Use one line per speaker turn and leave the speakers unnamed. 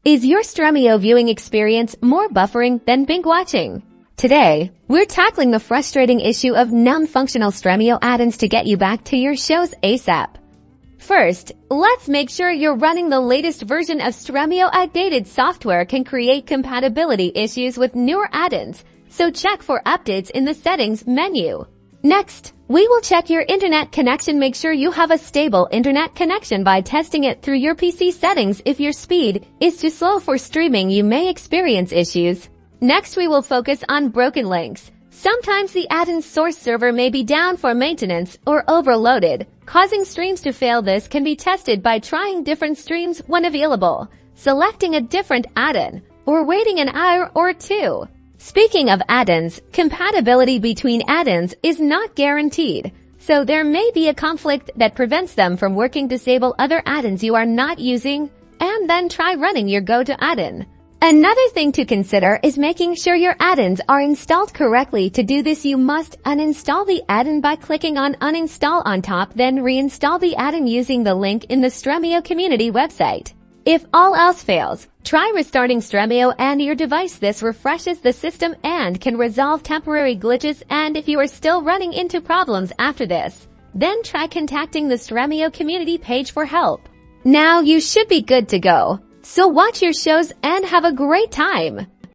Is your Stremio viewing experience more buffering than binge watching? Today, we're tackling the frustrating issue of non-functional Stremio add-ons to get you back to your shows ASAP. First, let's make sure you're running the latest version of Stremio. Outdated software can create compatibility issues with newer add-ons, so check for updates in the settings menu. Next, we will check your internet connection. Make sure you have a stable internet connection by testing it through your PC settings. If your speed is too slow for streaming, you may experience issues. Next, we will focus on broken links. Sometimes the add-on source server may be down for maintenance or overloaded, causing streams to fail. This can be tested by trying different streams when available, selecting a different add-on, or waiting an hour or two. Speaking of add-ons, compatibility between add-ons is not guaranteed, so there may be a conflict that prevents them from working. Disable other add-ons you are not using, and then try running your go-to add-on. Another thing to consider is making sure your add-ons are installed correctly. To do this, you must uninstall the add-on by clicking on Uninstall on top, then reinstall the add-on using the link in the Stremio community website. If all else fails, try restarting Stremio and your device. This refreshes the system and can resolve temporary glitches. And if you are still running into problems after this, then try contacting the Stremio community page for help. Now you should be good to go. So watch your shows and have a great time!